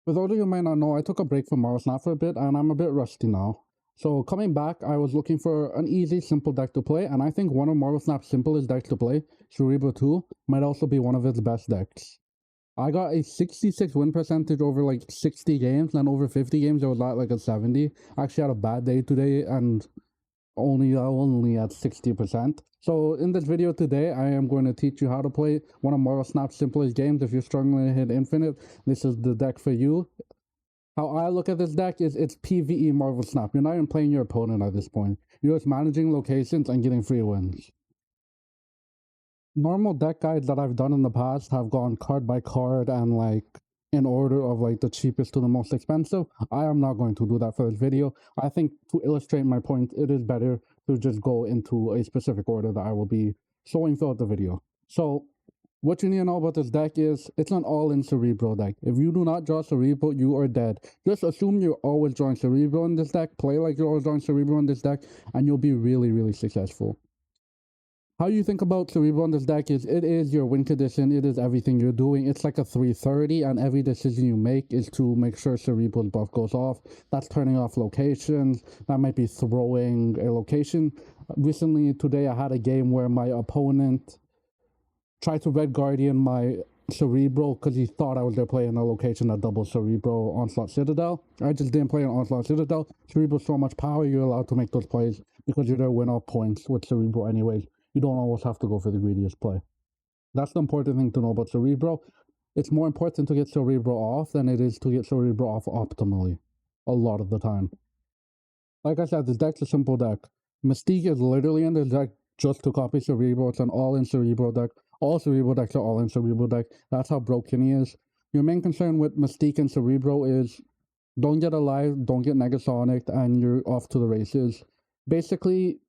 For those of you who might not know, I took a break from Marvel Snap for a bit, and I'm a bit rusty now. So coming back, I was looking for an easy, simple deck to play, and I think one of Marvel Snap's simplest decks to play, Cerebro 2, might also be one of its best decks. I got a 66 win percentage over like 60 games, and over 50 games I was at like a 70. I actually had a bad day today, and only at 60%. So in this video today, I am going to teach you how to play one of Marvel Snap's simplest games. If you're struggling to hit Infinite, this is the deck for you. How I look at this deck is it's PVE Marvel Snap. You're not even playing your opponent at this point. You're just managing locations and getting free wins. Normal deck guides that I've done in the past have gone card by card and like in order of like the cheapest to the most expensive. I am not going to do that for this video. I think to illustrate my point, it is better to just go into a specific order that I will be showing throughout the video. So what you need to know about this deck is it's an all-in Cerebro deck. If you do not draw Cerebro, you are dead. Just assume you're always drawing Cerebro in this deck, play like you're always drawing Cerebro in this deck, and you'll be really, really successful. How you think about Cerebro in this deck is it is your win condition, it is everything you're doing. It's like a 330, and every decision you make is to make sure Cerebro's buff goes off. That's turning off locations, that might be throwing a location. Recently, today, I had a game where my opponent tried to Red Guardian my Cerebro because he thought I was there playing a location that doubles Cerebro Onslaught Citadel. I just didn't play an Onslaught Citadel. Cerebro's so much power, you're allowed to make those plays because you're there win off points with Cerebro anyways. You don't always have to go for the greediest play. That's the important thing to know about Cerebro. It's more important to get Cerebro off than it is to get Cerebro off optimally. A lot of the time. Like I said, this deck's a simple deck. Mystique is literally in this deck just to copy Cerebro. It's an all-in Cerebro deck. All Cerebro decks are all-in Cerebro deck. That's how broken he is. Your main concern with Mystique and Cerebro is don't get alive, don't get Negasonic, and you're off to the races. Basically,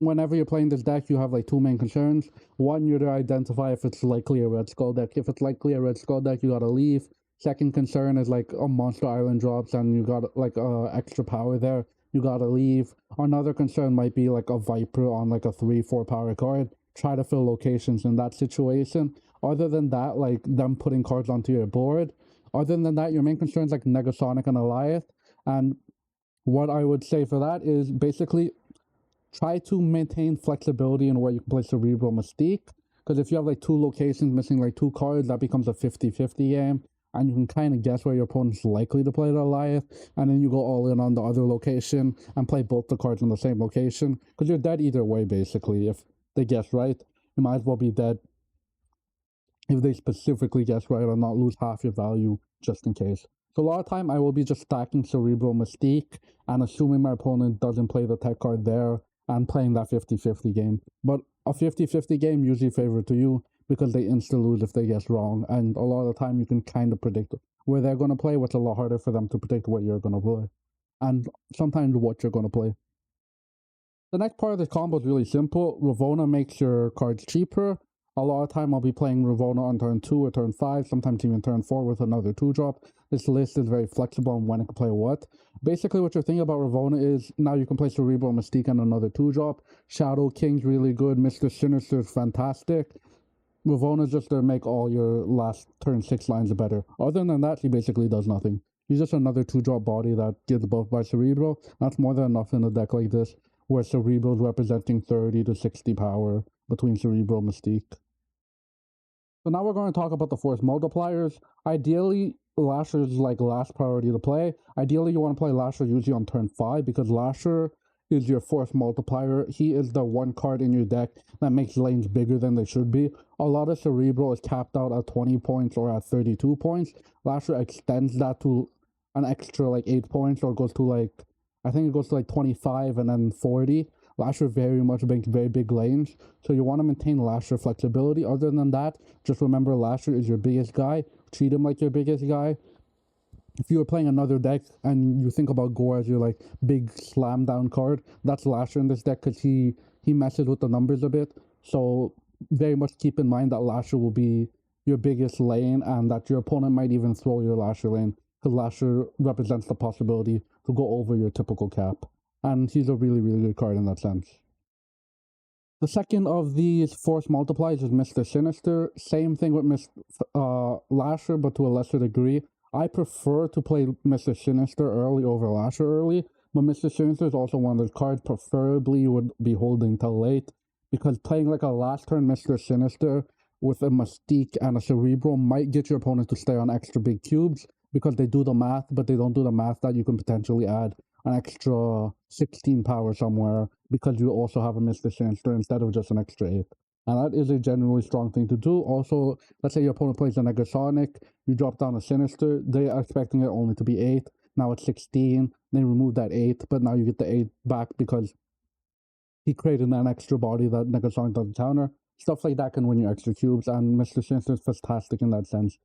whenever you're playing this deck, you have like two main concerns. One, you're to identify if it's likely a Red Skull deck. If it's likely a Red Skull deck, you gotta leave. Second concern is like a Monster Island drops and you got like extra power there. You gotta leave. Another concern might be like a Viper on like a 3-4 power card. Try to fill locations in that situation. Other than that, like them putting cards onto your board. Other than that, your main concerns like Negasonic and Goliath. And what I would say for that is basically try to maintain flexibility in where you can play Cerebro Mystique. Because if you have like two locations missing like two cards, that becomes a 50-50 game. And you can kind of guess where your opponent's likely to play the Goliath. And then you go all in on the other location and play both the cards in the same location. Because you're dead either way, basically. If they guess right, you might as well be dead if they specifically guess right and not lose half your value just in case. So a lot of time I will be just stacking Cerebro Mystique and assuming my opponent doesn't play the tech card there and playing that 50-50 game. But a 50-50 game usually favor to you because they insta lose if they guess wrong, and a lot of the time you can kind of predict where they're going to play, which is a lot harder for them to predict what you're going to play, and sometimes what you're going to play. The next part of this combo is really simple. Ravonna makes your cards cheaper. A lot of time I'll be playing Ravonna on turn 2 or turn 5, sometimes even turn 4 with another 2-drop. This list is very flexible on when it can play what. Basically what you're thinking about Ravonna is now you can play Cerebro Mystique and another 2-drop. Shadow King's really good. Mr. Sinister is fantastic. Ravonna's just there to make all your last turn 6 lines better. Other than that, he basically does nothing. He's just another 2-drop body that gets buffed by Cerebro. That's more than enough in a deck like this, where Cerebro is representing 30 to 60 power between Cerebro and Mystique. So now we're going to talk about the force multipliers. Ideally, Lasher is like last priority to play. Ideally, you want to play Lasher usually on turn 5 because Lasher is your force multiplier. He is the one card in your deck that makes lanes bigger than they should be. A lot of Cerebro is capped out at 20 points or at 32 points. Lasher extends that to an extra like 8 points, or goes to like, I think it goes to like 25 and then 40. Lasher very much makes very big lanes, so you want to maintain Lasher flexibility. Other than that, just remember Lasher is your biggest guy. Treat him like your biggest guy. If you were playing another deck and you think about Gore as your like big slam down card, that's Lasher in this deck because he messes with the numbers a bit. So very much keep in mind that Lasher will be your biggest lane and that your opponent might even throw your Lasher lane because Lasher represents the possibility to go over your typical cap. And he's a really, really good card in that sense. The second of these force multipliers is Mr. Sinister. Same thing with Lasher, but to a lesser degree. I prefer to play Mr. Sinister early over Lasher early, but Mr. Sinister is also one of those cards preferably you would be holding till late, because playing like a last turn Mr. Sinister with a Mystique and a Cerebro might get your opponent to stay on extra big cubes, because they do the math, but they don't do the math that you can potentially add an extra 16 power somewhere, because you also have a Mr. Sinister instead of just an extra 8. And that is a generally strong thing to do. Also, let's say your opponent plays a Negasonic, you drop down a Sinister, they are expecting it only to be 8, now it's 16, they remove that 8, but now you get the 8 back because he created an extra body that Negasonic doesn't counter. Stuff like that can win you extra cubes, and Mr. Sinister is fantastic in that sense.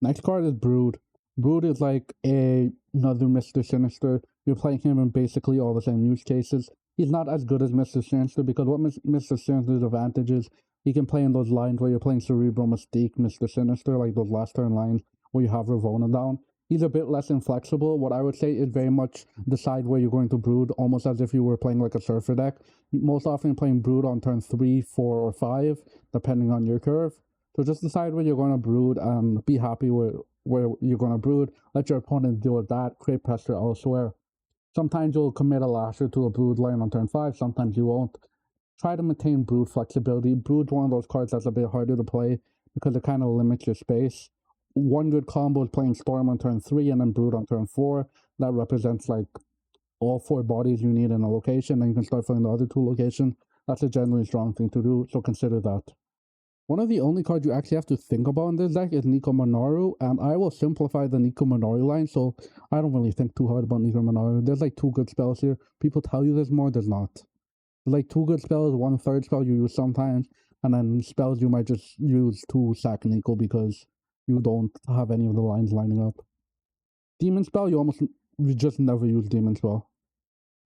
Next card is Brood. Brood is like another Mr. Sinister. You're playing him in basically all the same use cases. He's not as good as Mr. Sinister, because what Mr. Sinister's advantage is, he can play in those lines where you're playing Cerebro, Mystique, Mr. Sinister, like those last turn lines where you have Ravonna down. He's a bit less inflexible. What I would say is very much decide where you're going to Brood, almost as if you were playing like a Surfer deck. Most often playing Brood on turn 3, 4, or 5, depending on your curve. So just decide where you're going to Brood and be happy with where you're going to Brood. Let your opponent deal with that, create pressure elsewhere. Sometimes you'll commit a Lasher to a Brood line on turn 5, sometimes you won't. Try to maintain Brood flexibility. Brood's one of those cards that's a bit harder to play because it kind of limits your space. One good combo is playing Storm on turn 3 and then Brood on turn 4. That represents like all 4 bodies you need in a location, and you can start filling the other 2 locations. That's a generally strong thing to do, so consider that. One of the only cards you actually have to think about in this deck is Nico Minoru, and I will simplify the Nico Minoru line, so I don't really think too hard about Nico Minoru. There's like 2 good spells here. People tell you there's more, there's not. There's like 2 good spells, 1 third spell you use sometimes, and then spells you might just use to sack Nico because you don't have any of the lines lining up. Demon spell, you just never use Demon spell.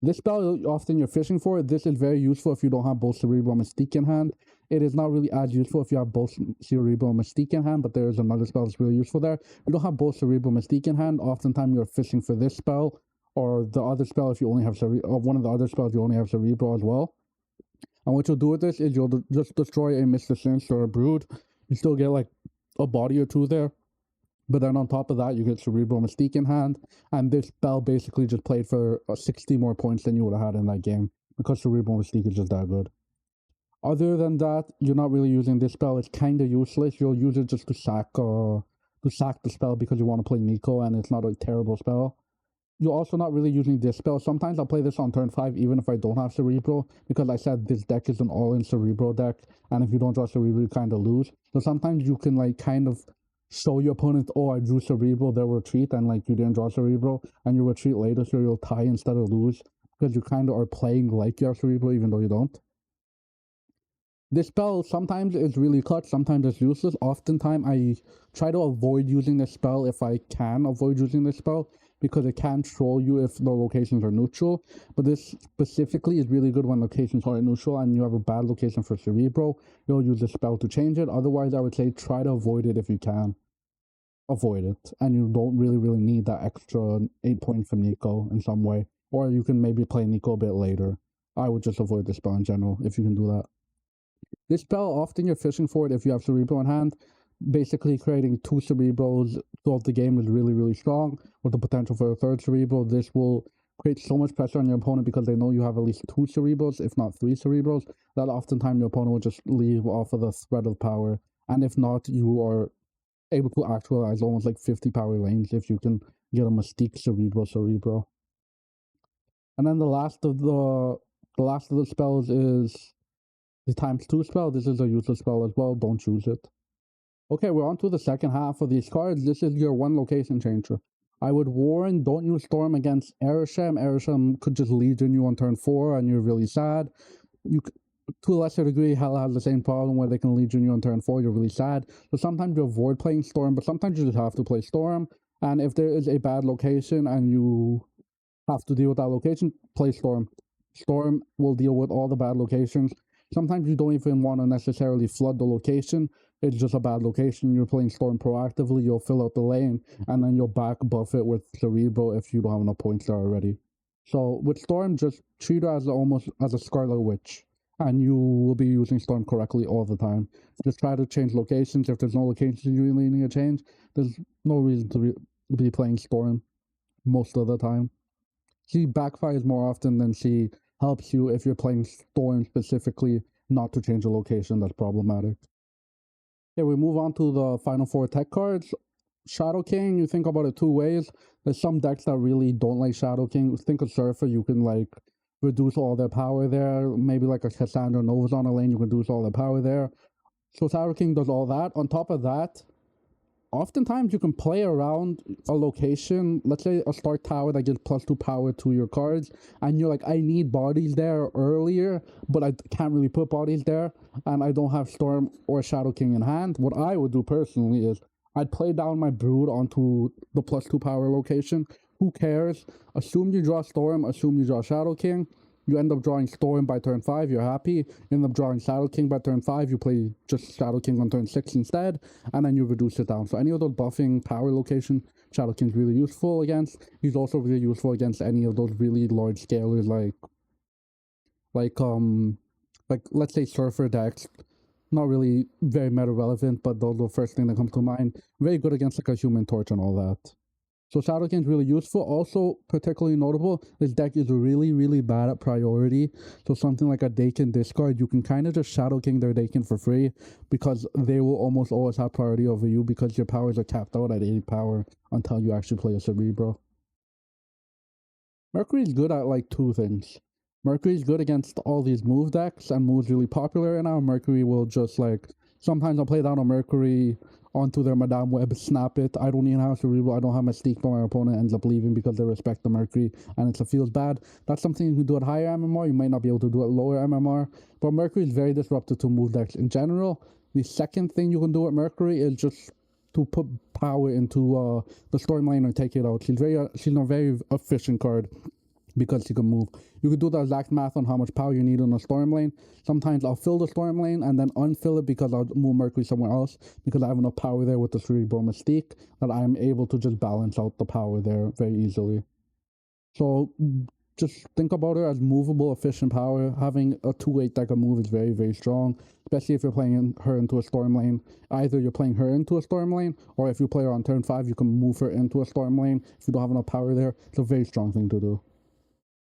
This spell, often you're fishing for it. This is very useful if you don't have both Cerebro and Mystique in hand. It is not really as useful if you have both Cerebro and Mystique in hand, but there is another spell that's really useful there. If you don't have both Cerebro and Mystique in hand, oftentimes you're fishing for this spell, or the other spell if you only have Cerebro, or one of the other spells you only have Cerebro as well. And what you'll do with this is you'll just destroy a Mr. Sinister or a Brood. You still get like a body or 2 there. But then on top of that, you get Cerebro Mystique in hand, and this spell basically just played for 60 more points than you would have had in that game, because Cerebro Mystique is just that good. Other than that, you're not really using this spell. It's kind of useless. You'll use it just to sack the spell because you want to play Nico, and it's not a terrible spell. You're also not really using this spell. Sometimes I'll play this on turn 5 even if I don't have Cerebro, because I said this deck is an all-in Cerebro deck, and if you don't draw Cerebro, you kind of lose. So sometimes you can like kind of show your opponent, oh, I drew Cerebro, they'll retreat, and like you didn't draw Cerebro, and you retreat later, so you'll tie instead of lose, because you kind of are playing like you have Cerebro even though you don't. This spell sometimes is really clutch, sometimes it's useless. Oftentimes I try to avoid using this spell if I can avoid using this spell, because it can troll you if the locations are neutral. But this specifically is really good when locations are neutral and you have a bad location for Cerebro. You'll use this spell to change it. Otherwise, I would say try to avoid it if you can. Avoid it. And you don't really need that extra 8 points from Nico in some way. Or you can maybe play Nico a bit later. I would just avoid this spell in general if you can do that. This spell, often you're fishing for it if you have Cerebro in hand. Basically, creating 2 Cerebros throughout the game is really strong, with the potential for a 3rd Cerebro. This will create so much pressure on your opponent because they know you have at least 2 Cerebros, if not 3 Cerebros, that oftentimes your opponent will just leave off of the threat of power. And if not, you are able to actualize almost like 50 power lanes if you can get a Mystique Cerebro. And then the last of the spells is the ×2 spell. This is a useless spell as well. Don't choose it. Okay, we're on to the second half of these cards. This is your 1 location changer. I would warn, don't use Storm against Eresham. Eresham could just Legion you on turn 4 and you're really sad. To a lesser degree, Hell has the same problem where they can Legion you on turn 4, you're really sad. So sometimes you avoid playing Storm, but sometimes you just have to play Storm. And if there is a bad location and you have to deal with that location, play Storm. Storm will deal with all the bad locations. Sometimes you don't even want to necessarily flood the location. It's just a bad location. You're playing Storm proactively. You'll fill out the lane, and then you'll back buff it with Cerebro if you don't have enough points there already. So with Storm, just treat her as almost as a Scarlet Witch, and you will be using Storm correctly all the time. Just try to change locations. If there's no locations you really need to change, there's no reason to be playing Storm most of the time. She backfires more often than she helps you if you're playing Storm specifically, not to change a location that's problematic. Okay, we move on to the final 4 tech cards. Shadow King, you think about it 2 ways. There's some decks that really don't like Shadow King. Think of Surfer, you can like reduce all their power there. Maybe like a Cassandra Nova's on a lane, you can reduce all their power there. So Shadow King does all that. On top of that, oftentimes you can play around a location, let's say a Stark Tower that gives +2 power to your cards, and you're like, I need bodies there earlier, but I can't really put bodies there, and I don't have Storm or Shadow King in hand. What I would do personally is I'd play down my Brood onto the +2 power location. Who cares? Assume you draw Storm, assume you draw Shadow King. You end up drawing Storm by turn 5, you're happy. You end up drawing Shadow King by turn 5, you play just Shadow King on turn 6 instead, and then you reduce it down. So any of those buffing power location, Shadow King's really useful against. He's also really useful against any of those really large scalers like let's say Surfer decks. Not really very meta relevant, but those are the first thing that comes to mind. Very good against like a Human Torch and all that. So Shadow King is really useful. Also, particularly notable, this deck is really, really bad at priority. So something like a Dakin discard, you can kind of just Shadow King their Dakin for free, because they will almost always have priority over you because your powers are capped out at 80 power until you actually play a Cerebro. Mercury is good at like 2 things. Mercury is good against all these move decks, and move's really popular right now. Mercury will just like, sometimes I'll play down a Mercury onto their Madame Web, snap it. I don't even have Cerebro, I don't have Mystique, but my opponent ends up leaving because they respect the Mercury, and it feels bad. That's something you can do at higher MMR, you might not be able to do at lower MMR, but Mercury is very disruptive to move decks in general. The second thing you can do with Mercury is just to put power into the Storm lane or take it out. She's a very efficient card because she can move. You can do the exact math on how much power you need on a Storm lane. Sometimes I'll fill the Storm lane and then unfill it because I'll move Mercury somewhere else, because I have enough power there with the Cerebro Mystique that I'm able to just balance out the power there very easily. So just think about her as movable, efficient power. Having a 2/8 that can move is very, very strong, especially if you're playing her into a Storm lane. Either you're playing her into a Storm lane, or if you play her on turn 5, you can move her into a Storm lane if you don't have enough power there. It's a very strong thing to do.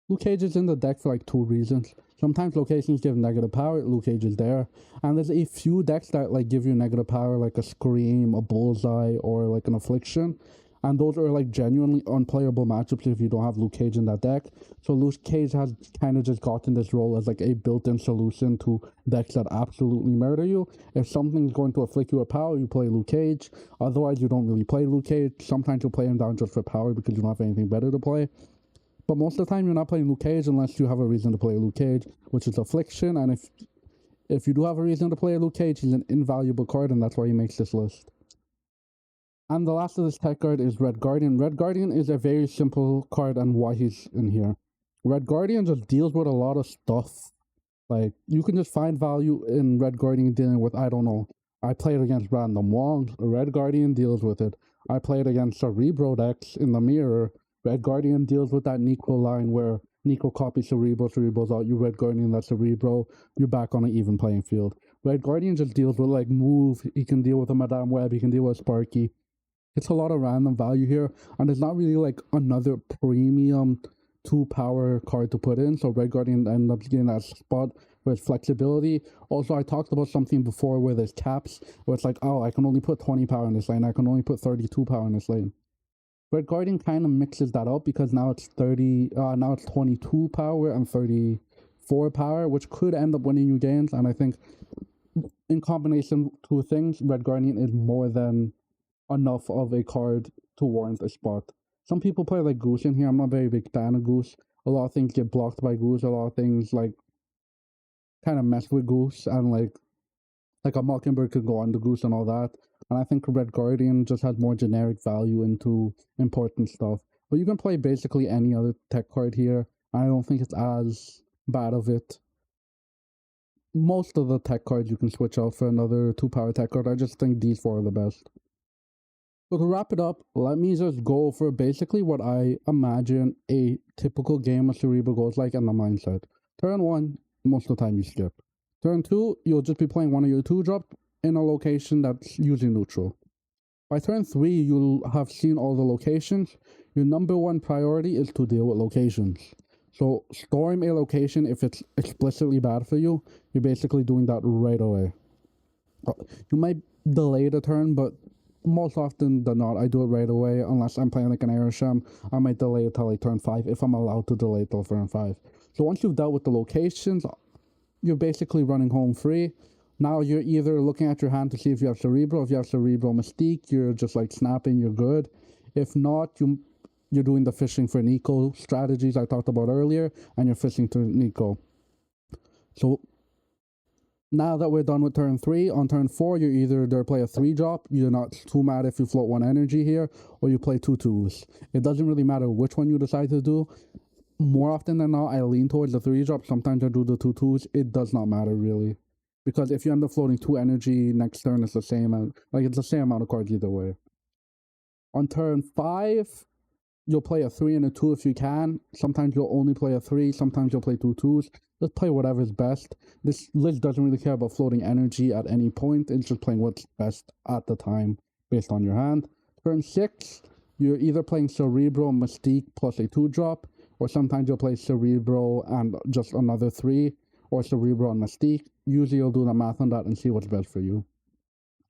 Luke Cage is in the deck for like 2 reasons. Sometimes locations give negative power, Luke Cage is there. And there's a few decks that like give you negative power, like a Scream, a Bullseye, or like an Affliction. And those are like genuinely unplayable matchups if you don't have Luke Cage in that deck. So Luke Cage has kind of just gotten this role as like a built-in solution to decks that absolutely murder you. If something's going to afflict you with power, you play Luke Cage. Otherwise, you don't really play Luke Cage. Sometimes you'll play him down just for power because you don't have anything better to play. But most of the time, you're not playing Luke Cage unless you have a reason to play Luke Cage, which is Affliction. And if you do have a reason to play Luke Cage, he's an invaluable card, and that's why he makes this list. And the last of this tech card is Red Guardian. Red Guardian is a very simple card and why he's in here. Red Guardian just deals with a lot of stuff. Like, you can just find value in Red Guardian dealing with, I don't know, I played against random Wongs, Red Guardian deals with it. I played against Cerebro decks in the mirror. Red Guardian deals with that Nico line where Nico copies Cerebro, Cerebro's out, you Red Guardian, that's Cerebro, you're back on an even playing field. Red Guardian just deals with like move, he can deal with a Madame Web, he can deal with Sparky. It's a lot of random value here, and there's not really like another premium 2-power card to put in, so Red Guardian ends up getting that spot with flexibility. Also, I talked about something before where there's caps, where it's like, oh, I can only put 20 power in this lane, I can only put 32 power in this lane. Red Guardian kind of mixes that up because now it's 22 power and 34 power, which could end up winning you games. And I think in combination, 2 things, Red Guardian is more than enough of a card to warrant a spot. Some people play like Goose in here. I'm not a very big fan of Goose. A lot of things get blocked by Goose. A lot of things like kind of mess with Goose, and like a Mockingbird could go on the Goose and all that. And I think Red Guardian just has more generic value into important stuff. But you can play basically any other tech card here. I don't think it's as bad of it. Most of the tech cards you can switch out for another 2-power tech card. I just think these 4 are the best. So to wrap it up, let me just go over basically what I imagine a typical game of Cerebro goes like and the mindset. Turn 1, most of the time you skip. Turn 2, you'll just be playing one of your 2-drop in a location that's usually neutral. By turn 3, you'll have seen all the locations. Your number one priority is to deal with locations. So storm a location if it's explicitly bad for you. You're basically doing that right away. You might delay the turn, but most often than not, I do it right away. Unless I'm playing like an Aerosham, I might delay it till like turn 5 if I'm allowed to delay it till turn 5. So once you've dealt with the locations, you're basically running home free. Now you're either looking at your hand to see if you have Cerebro. If you have Cerebro Mystique, you're just like snapping, you're good. If not, you're doing the fishing for Nico strategies I talked about earlier, and you're fishing to Nico. So now that we're done with turn 3, on turn 4, you're either play a 3-drop, you're not too mad if you float 1 energy here, or you play 2 2s. It doesn't really matter which one you decide to do. More often than not, I lean towards the 3-drop. Sometimes I do the 2 2s. It does not matter really. Because if you end up floating 2 energy next turn, it's the same. It's the same amount of cards either way. On turn 5, you'll play a 3 and a 2 if you can. Sometimes you'll only play a 3. Sometimes you'll play 2 2s. Just play whatever's best. This list doesn't really care about floating energy at any point. It's just playing what's best at the time based on your hand. Turn 6, you're either playing Cerebro Mystique plus a 2-drop, or sometimes you'll play Cerebro and just another 3, or Cerebro and Mystique. Usually you'll do the math on that and see what's best for you.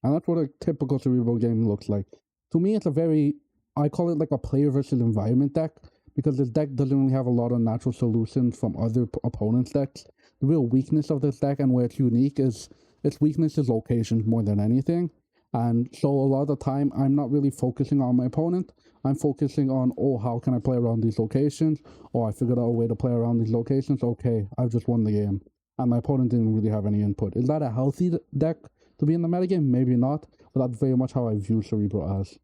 And that's what a typical Cerebro game looks like. To me, it's I call it like a player versus environment deck, because this deck doesn't really have a lot of natural solutions from other opponents' decks. The real weakness of this deck and where it's unique is its weakness is locations more than anything. And so a lot of the time, I'm not really focusing on my opponent. I'm focusing on, oh, how can I play around these locations? Oh, I figured out a way to play around these locations. Okay, I've just won the game. And my opponent didn't really have any input. Is that a healthy deck to be in the metagame? Maybe not, but that's very much how I view Cerebro as.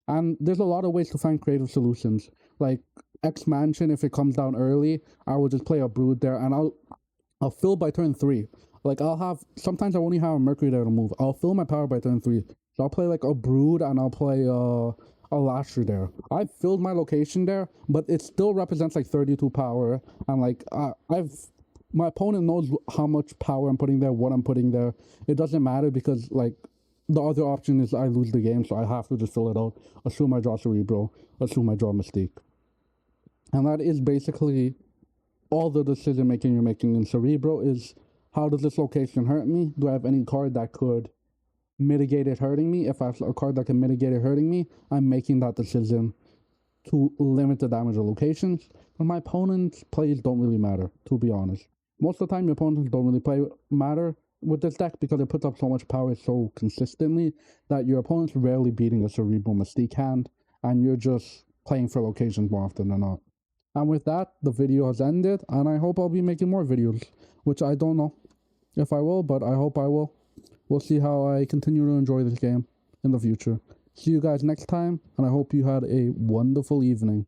And there's a lot of ways to find creative solutions. Like X-Mansion, if it comes down early, I will just play a Brood there, and I'll fill by turn 3. Like sometimes I only have a Mercury there to move. I'll fill my power by turn 3. So I'll play like a Brood, and I'll play a Lasher there. I filled my location there, but it still represents like 32 power, and like my opponent knows how much power I'm putting there, what I'm putting there. It doesn't matter because like the other option is I lose the game, so I have to just fill it out. Assume I draw Cerebro, assume I draw Mystique. And that is basically all the decision making you're making in Cerebro is, how does this location hurt me? Do I have any card that could mitigate it hurting me? If I have a card that can mitigate it hurting me, I'm making that decision to limit the damage of locations. But my opponent's plays don't really matter, to be honest. Most of the time, your opponents don't really matter with this deck because it puts up so much power so consistently that your opponent's rarely beating a Cerebro Mystique hand, and you're just playing for locations more often than not. And with that, the video has ended, and I hope I'll be making more videos, which I don't know if I will, but I hope I will. We'll see how I continue to enjoy this game in the future. See you guys next time, and I hope you had a wonderful evening.